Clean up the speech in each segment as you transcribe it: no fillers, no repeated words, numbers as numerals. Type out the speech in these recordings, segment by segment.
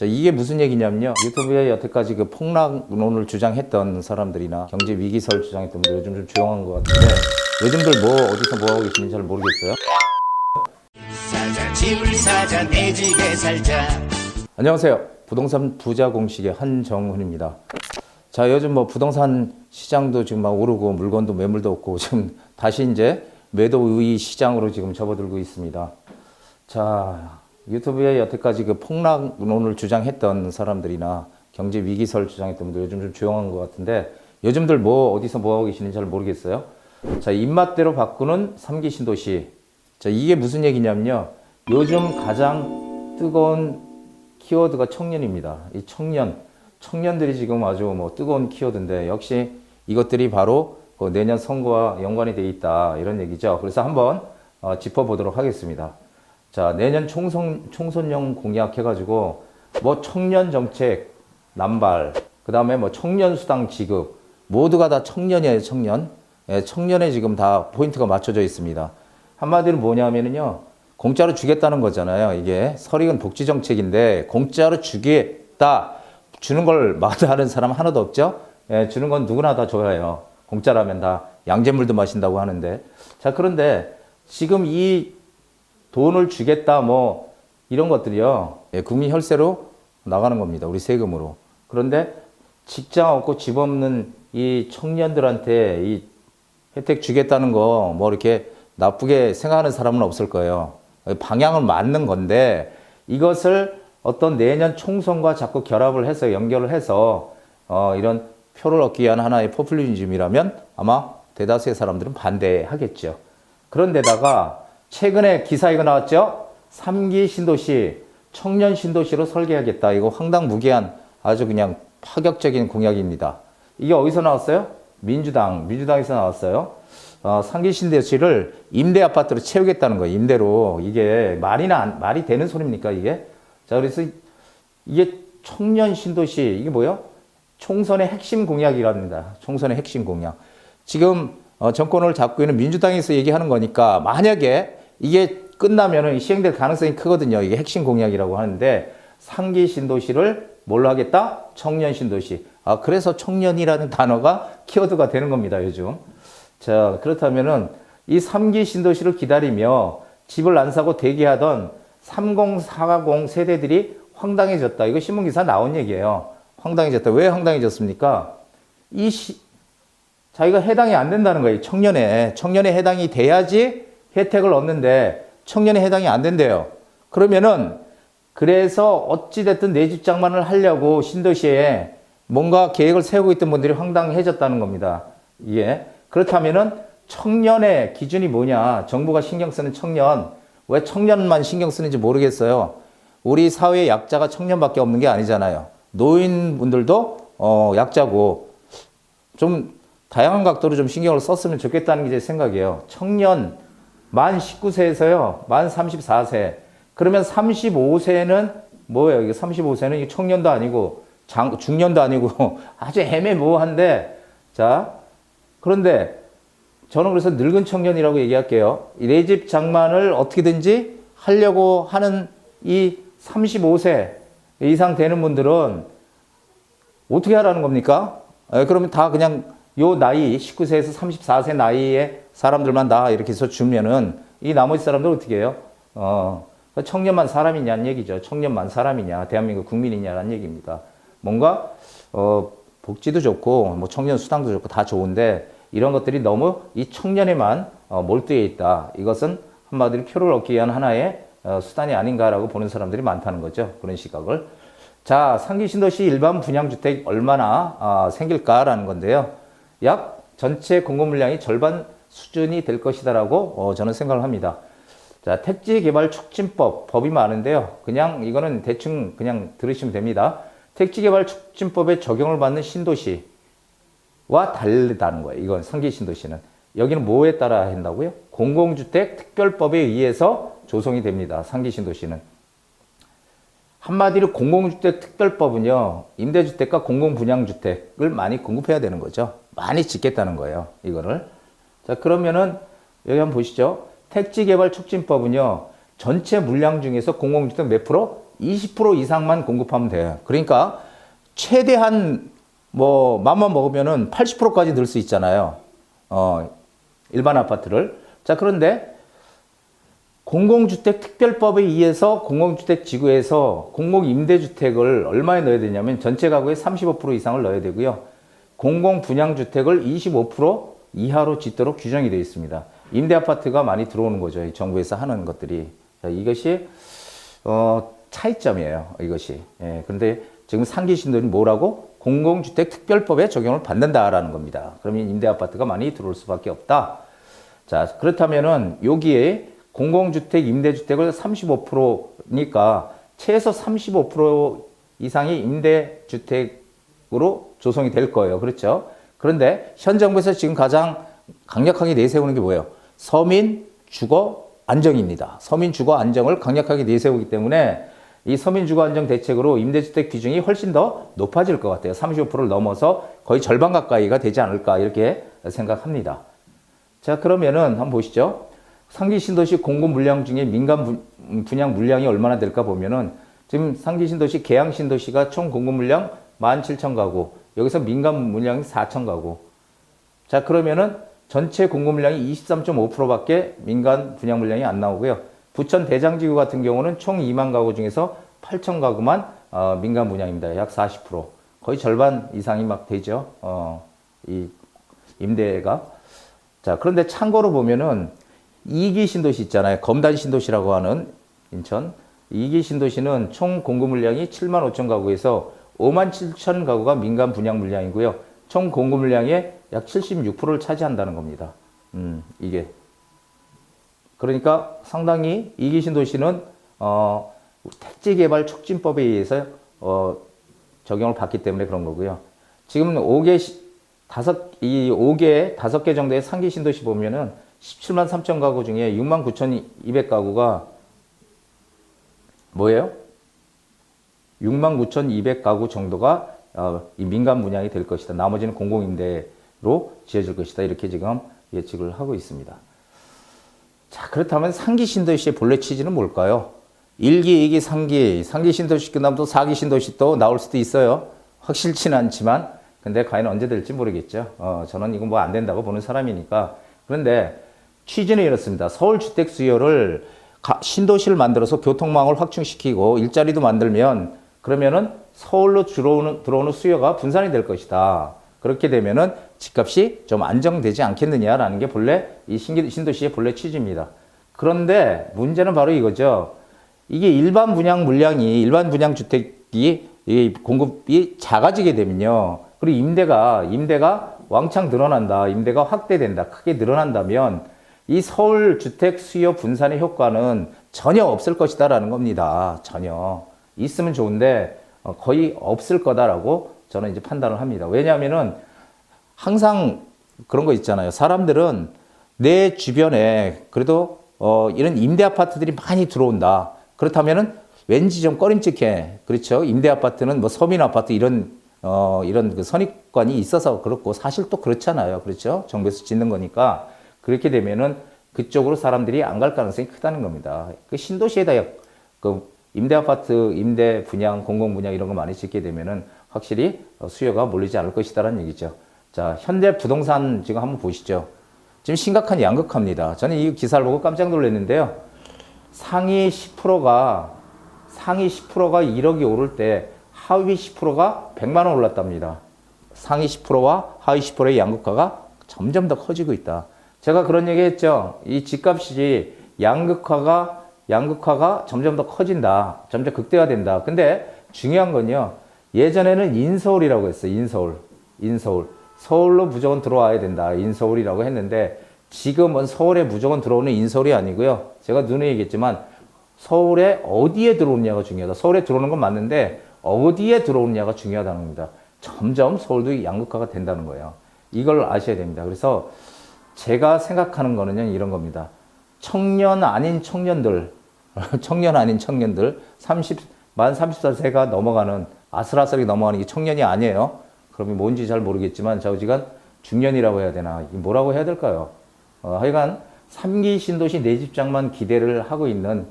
자, 이게 무슨 얘기냐면요. 유튜브에 여태까지 그 폭락론을 주장했던 사람들이나 경제 위기설 주장했던 분들 요즘 좀 조용한 것 같은데 요즘들 뭐 어디서 뭐 하고 계시는지 잘 모르겠어요. 사자 집을 사자 내 집에 살자. 안녕하세요. 부동산 부자 공식의 한정훈입니다. 자, 요즘 뭐 부동산 시장도 지금 막 오르고 물건도 매물도 없고 지금 다시 이제 매도 우위 시장으로 지금 접어들고 있습니다. 자, 유튜브에 여태까지 그 폭락론을 주장했던 사람들이나 경제 위기설 주장했던 분들 요즘 좀 조용한 것 같은데 요즘들 뭐 어디서 뭐 하고 계시는지 잘 모르겠어요. 자, 입맛대로 바꾸는 3기 신도시. 자, 이게 무슨 얘기냐면요. 요즘 가장 뜨거운 키워드가 청년입니다. 이 청년들이 지금 아주 뭐 뜨거운 키워드인데 역시 이것들이 바로 그 내년 선거와 연관이 돼 있다 이런 얘기죠. 그래서 한번 짚어보도록 하겠습니다. 자, 내년 총선용 공약 해가지고 뭐 청년 정책 남발, 그 다음에 뭐 청년 수당 지급 모두가 다 청년이에요. 청년. 예, 청년에 지금 다 포인트가 맞춰져 있습니다. 한마디로 뭐냐면요, 공짜로 주겠다는 거잖아요. 이게 설익은 복지 정책인데 공짜로 주겠다, 주는 걸 마다하는 사람 하나도 없죠. 예, 주는 건 누구나 다 좋아해요. 공짜라면 다 양잿물도 마신다고 하는데, 자, 그런데 지금 이 돈을 주겠다 뭐 이런 것들이요, 예, 국민 혈세로 나가는 겁니다. 우리 세금으로. 그런데 직장 없고 집 없는 이 청년들한테 이 혜택 주겠다는 거 뭐 이렇게 나쁘게 생각하는 사람은 없을 거예요. 방향을 맞는 건데 이것을 어떤 내년 총선과 자꾸 결합을 해서 연결을 해서 이런 표를 얻기 위한 하나의 포퓰리즘이라면 아마 대다수의 사람들은 반대하겠죠. 그런데다가 최근에 기사 이거 나왔죠? 3기 신도시, 청년 신도시로 설계하겠다. 이거 황당무계한 아주 그냥 파격적인 공약입니다. 이게 어디서 나왔어요? 민주당에서 나왔어요. 3기 신도시를 임대 아파트로 채우겠다는 거예요. 임대로. 이게 말이 되는 소리입니까, 이게? 자, 그래서 이게 청년 신도시, 이게 뭐예요? 총선의 핵심 공약이랍니다. 총선의 핵심 공약. 지금 정권을 잡고 있는 민주당에서 얘기하는 거니까 만약에 이게 끝나면은 시행될 가능성이 크거든요. 이게 핵심 공약이라고 하는데 3기 신도시를 뭘로 하겠다? 청년 신도시. 아, 그래서 청년이라는 단어가 키워드가 되는 겁니다, 요즘. 자, 그렇다면은 이 3기 신도시를 기다리며 집을 안 사고 대기하던 30, 40 세대들이 황당해졌다. 이거 신문기사 나온 얘기예요. 황당해졌다. 왜 황당해졌습니까? 자기가 해당이 안 된다는 거예요. 청년에 해당이 돼야지 혜택을 얻는데 청년에 해당이 안 된대요. 그러면은 그래서 어찌됐든 내 집 장만을 하려고 신도시에 뭔가 계획을 세우고 있던 분들이 황당해졌다는 겁니다. 이게 그렇다면은 청년의 기준이 뭐냐? 정부가 신경 쓰는 청년, 왜 청년만 신경 쓰는지 모르겠어요. 우리 사회의 약자가 청년밖에 없는 게 아니잖아요. 노인분들도 약자고 좀 다양한 각도로 좀 신경을 썼으면 좋겠다는 게 제 생각이에요. 청년 만 19세에서요, 만 34세. 그러면 35세는 뭐예요? 이게 35세는 청년도 아니고 중년도 아니고 아주 애매모호한데, 자, 그런데 저는 그래서 늙은 청년이라고 얘기할게요. 내 집 장만을 어떻게든지 하려고 하는 이 35세 이상 되는 분들은 어떻게 하라는 겁니까? 그러면 다 그냥 요 나이 19세에서 34세 나이의 사람들만 다 이렇게 해서 주면은 이 나머지 사람들 어떻게 해요? 청년만 사람이냐는 얘기죠. 청년만 사람이냐, 대한민국 국민이냐라는 얘기입니다. 뭔가 복지도 좋고 뭐 청년 수당도 좋고 다 좋은데 이런 것들이 너무 이 청년에만 몰두해 있다. 이것은 한마디로 표를 얻기 위한 하나의 수단이 아닌가라고 보는 사람들이 많다는 거죠. 그런 시각을. 자, 3기 신도시 일반 분양주택 얼마나 생길까라는 건데요. 약 전체 공급 물량이 절반 수준이 될 것이다라고 저는 생각을 합니다. 자, 택지개발촉진법, 법이 많은데요. 그냥 이거는 대충 그냥 들으시면 됩니다. 택지개발촉진법에 적용을 받는 신도시와 다르다는 거예요. 이건 3기 신도시는. 여기는 뭐에 따라 한다고요? 공공주택 특별법에 의해서 조성이 됩니다. 3기 신도시는. 한마디로 공공주택 특별법은요, 임대주택과 공공분양주택을 많이 공급해야 되는 거죠. 많이 짓겠다는 거예요, 이거를. 자, 그러면은 여기 한번 보시죠. 택지개발촉진법은요, 전체 물량 중에서 공공주택 몇 프로? 20% 이상만 공급하면 돼요. 그러니까 최대한 뭐 맘만 먹으면은 80%까지 늘 수 있잖아요. 일반 아파트를. 자, 그런데 공공주택 특별법에 의해서 공공주택 지구에서 공공임대주택을 얼마에 넣어야 되냐면 전체 가구의 35% 이상을 넣어야 되고요. 공공분양주택을 25% 이하로 짓도록 규정이 되어 있습니다. 임대아파트가 많이 들어오는 거죠. 이 정부에서 하는 것들이. 자, 이것이 차이점이에요. 이것이. 예, 그런데 지금 상기 신도는 뭐라고? 공공주택 특별법에 적용을 받는다라는 겁니다. 그러면 임대아파트가 많이 들어올 수밖에 없다. 자, 그렇다면은 여기에 공공주택, 임대주택을 35%니까 최소 35% 이상이 임대주택으로 조성이 될 거예요. 그렇죠? 그런데 현 정부에서 지금 가장 강력하게 내세우는 게 뭐예요? 서민 주거 안정입니다. 서민 주거 안정을 강력하게 내세우기 때문에 이 서민 주거 안정 대책으로 임대주택 비중이 훨씬 더 높아질 것 같아요. 35%를 넘어서 거의 절반 가까이가 되지 않을까 이렇게 생각합니다. 자, 그러면은 한번 보시죠. 상기 신도시 공급 물량 중에 민간 분양 물량이 얼마나 될까 보면은 지금 상기 신도시 계양 신도시가 총 공급 물량 17,000가구. 여기서 민간 물량이 4,000가구. 자, 그러면은 전체 공급 물량이 23.5%밖에 민간 분양 물량이 안 나오고요. 부천 대장지구 같은 경우는 총 2만 가구 중에서 8,000가구만 민간 분양입니다. 약 40%. 거의 절반 이상이 막 되죠. 이 임대가. 자, 그런데 참고로 보면은 2기 신도시 있잖아요. 검단 신도시라고 하는 인천. 2기 신도시는 총 공급 물량이 7만 5천 가구에서 5만 7천 가구가 민간 분양 물량이고요. 총 공급 물량의 약 76%를 차지한다는 겁니다. 이게. 그러니까 상당히 2기 신도시는 택지개발 촉진법에 의해서 적용을 받기 때문에 그런 거고요. 지금 5개 5개 정도의 상기 신도시 보면은 17만 3천 가구 중에 6만 9,200가구가 뭐예요? 6만 9,200가구 정도가 이 민간 분양이 될 것이다. 나머지는 공공임대로 지어질 것이다. 이렇게 지금 예측을 하고 있습니다. 자, 그렇다면 상기 신도시의 본래 취지는 뭘까요? 1기, 2기, 3기, 상기 신도시 끝나면 또 4기 신도시 또 나올 수도 있어요. 확실치는 않지만, 근데 과연 언제 될지 모르겠죠. 저는 이거 뭐 안 된다고 보는 사람이니까. 그런데 취지는 이렇습니다. 서울 주택 수요를 신도시를 만들어서 교통망을 확충시키고 일자리도 만들면 그러면은 서울로 들어오는 수요가 분산이 될 것이다. 그렇게 되면은 집값이 좀 안정되지 않겠느냐라는 게 본래 이 신도시의 본래 취지입니다. 그런데 문제는 바로 이거죠. 이게 일반 분양 주택이 이 공급이 작아지게 되면요. 그리고 임대가 왕창 늘어난다. 임대가 확대된다. 크게 늘어난다면 이 서울 주택 수요 분산의 효과는 전혀 없을 것이다라는 겁니다. 전혀. 있으면 좋은데 거의 없을 거다라고 저는 이제 판단을 합니다. 왜냐하면은 항상 그런 거 있잖아요. 사람들은 내 주변에 그래도 이런 임대 아파트들이 많이 들어온다. 그렇다면은 왠지 좀 꺼림칙해. 그렇죠? 임대 아파트는 뭐 서민 아파트 이런 그 선입관이 있어서 그렇고 사실 또 그렇잖아요. 그렇죠? 정부에서 짓는 거니까 그렇게 되면은 그쪽으로 사람들이 안 갈 가능성이 크다는 겁니다. 그 신도시에다 그 임대 아파트, 임대 분양, 공공 분양 이런 거 많이 짓게 되면은 확실히 수요가 몰리지 않을 것이다라는 얘기죠. 자, 현대 부동산 지금 한번 보시죠. 지금 심각한 양극화입니다. 저는 이 기사를 보고 깜짝 놀랐는데요. 상위 10%가 1억이 오를 때 하위 10%가 100만 원 올랐답니다. 상위 10%와 하위 10%의 양극화가 점점 더 커지고 있다. 제가 그런 얘기 했죠. 이 집값이 양극화가 점점 더 커진다. 점점 극대화된다. 근데 중요한 건요. 예전에는 인서울이라고 했어요. 인서울. 서울로 무조건 들어와야 된다. 인서울이라고 했는데 지금은 서울에 무조건 들어오는 인서울이 아니고요. 제가 눈에 얘기했지만 서울에 어디에 들어오느냐가 중요하다. 서울에 들어오는 건 맞는데 어디에 들어오느냐가 중요하다는 겁니다. 점점 서울도 양극화가 된다는 거예요. 이걸 아셔야 됩니다. 그래서 제가 생각하는 거는요, 이런 겁니다. 청년 아닌 청년들, 만 30살세가 넘어가는, 아슬아슬하게 넘어가는 게 청년이 아니에요. 그러면 뭔지 잘 모르겠지만, 저지간 중년이라고 해야 되나, 뭐라고 해야 될까요? 하여간 3기 신도시 내 집장만 기대를 하고 있는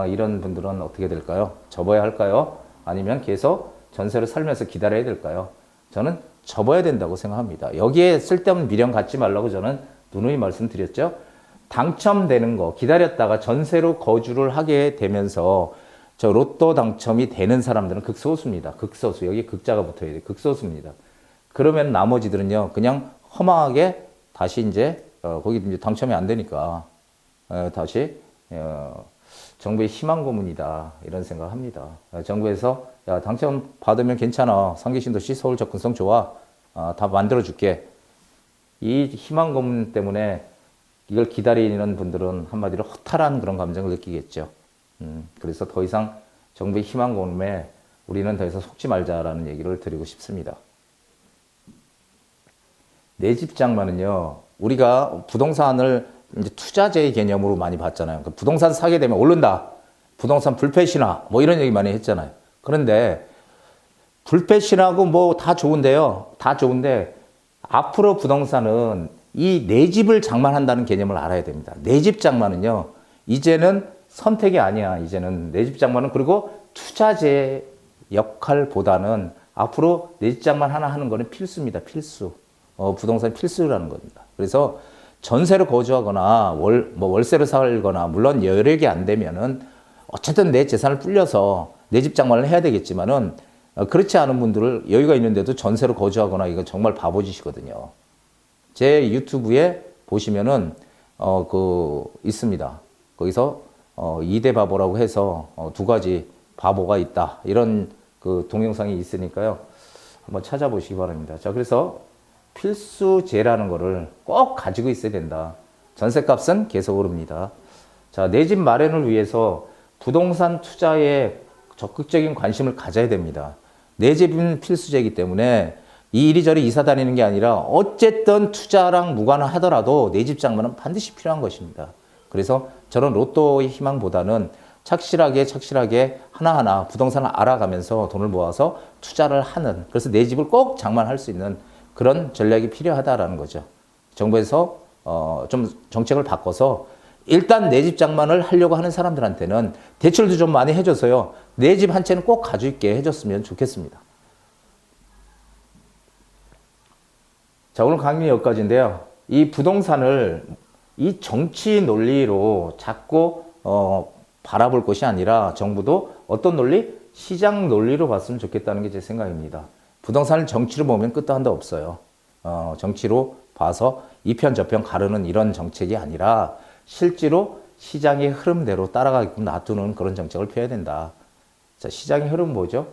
이런 분들은 어떻게 될까요? 접어야 할까요? 아니면 계속 전세를 살면서 기다려야 될까요? 저는 접어야 된다고 생각합니다. 여기에 쓸데없는 미련 갖지 말라고 저는 누누이 말씀드렸죠. 당첨되는 거 기다렸다가 전세로 거주를 하게 되면서 저 로또 당첨이 되는 사람들은 극소수입니다. 극소수. 여기 극자가 붙어야 돼요. 극소수입니다. 그러면 나머지들은요, 그냥 허망하게 다시 이제, 거기 이제 당첨이 안 되니까, 다시, 정부의 희망 고문이다. 이런 생각을 합니다. 정부에서, 야, 당첨 받으면 괜찮아. 상계신도시 서울 접근성 좋아. 다 만들어줄게. 이 희망 고문 때문에 이걸 기다리는 분들은 한마디로 허탈한 그런 감정을 느끼겠죠. 그래서 더 이상 정부의 희망 고문에 우리는 더 이상 속지 말자라는 얘기를 드리고 싶습니다. 내 집 장만은요, 우리가 부동산을 이제 투자재의 개념으로 많이 봤잖아요. 그러니까 부동산 사게 되면 오른다. 부동산 불패신화. 뭐 이런 얘기 많이 했잖아요. 그런데 불패신화고 뭐 다 좋은데요. 다 좋은데 앞으로 부동산은 이 내 집을 장만한다는 개념을 알아야 됩니다. 내 집 장만은요, 이제는 선택이 아니야. 이제는 내 집 장만은 그리고 투자재 역할보다는 앞으로 내 집 장만 하나 하는 거는 필수입니다. 필수. 부동산 필수라는 겁니다. 그래서 전세로 거주하거나 월세로 살거나 물론 여력이 안 되면은 어쨌든 내 재산을 불려서 내 집 장만을 해야 되겠지만은 그렇지 않은 분들을 여유가 있는데도 전세로 거주하거나 이거 정말 바보짓이거든요. 제 유튜브에 보시면은 있습니다. 거기서 2대 바보라고 해서 두 가지 바보가 있다. 이런 그 동영상이 있으니까요. 한번 찾아보시기 바랍니다. 자, 그래서 필수제라는 거를 꼭 가지고 있어야 된다. 전세값은 계속 오릅니다. 자, 내 집 마련을 위해서 부동산 투자에 적극적인 관심을 가져야 됩니다. 내 집은 필수제이기 때문에 이리저리 이사 다니는 게 아니라 어쨌든 투자랑 무관하더라도 내 집 장만은 반드시 필요한 것입니다. 그래서 저런 로또의 희망보다는 착실하게 하나하나 부동산을 알아가면서 돈을 모아서 투자를 하는, 그래서 내 집을 꼭 장만할 수 있는 그런 전략이 필요하다라는 거죠. 정부에서 좀 정책을 바꿔서 일단 내 집 장만을 하려고 하는 사람들한테는 대출도 좀 많이 해줘서요. 내 집 한 채는 꼭 가지고 있게 해줬으면 좋겠습니다. 자, 오늘 강의 여기까지인데요. 이 부동산을 이 정치 논리로 자꾸 바라볼 것이 아니라 정부도 어떤 논리? 시장 논리로 봤으면 좋겠다는 게 제 생각입니다. 부동산을 정치로 보면 끝도 한도 없어요. 정치로 봐서 이 편 저 편 가르는 이런 정책이 아니라 실제로 시장의 흐름대로 따라가게끔 놔두는 그런 정책을 펴야 된다. 자, 시장의 흐름 뭐죠?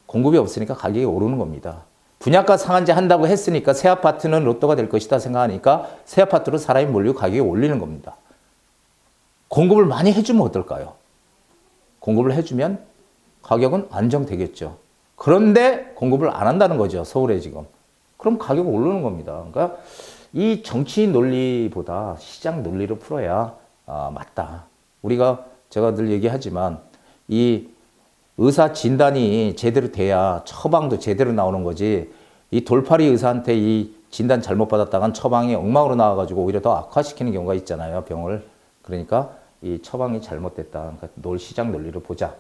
공급이 없으니까 가격이 오르는 겁니다. 분양가 상한제 한다고 했으니까 새 아파트는 로또가 될 것이다 생각하니까 새 아파트로 사람이 몰리고 가격이 올리는 겁니다. 공급을 많이 해주면 어떨까요? 공급을 해주면 가격은 안정되겠죠. 그런데 공급을 안 한다는 거죠. 서울에 지금. 그럼 가격이 오르는 겁니다. 그러니까 이 정치 논리보다 시장 논리로 풀어야 맞다. 제가 늘 얘기하지만 이 의사 진단이 제대로 돼야 처방도 제대로 나오는 거지. 이 돌팔이 의사한테 이 진단 잘못 받았다간 처방이 엉망으로 나와가지고 오히려 더 악화시키는 경우가 있잖아요. 병을. 그러니까 이 처방이 잘못됐다. 그러니까 시장 논리로 보자.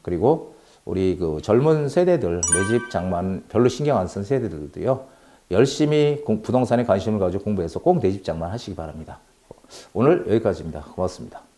그리고 우리 그 젊은 세대들, 내 집 장만 별로 신경 안 쓴 세대들도요. 열심히 부동산에 관심을 가지고 공부해서 꼭 내 집 장만 하시기 바랍니다. 오늘 여기까지입니다. 고맙습니다.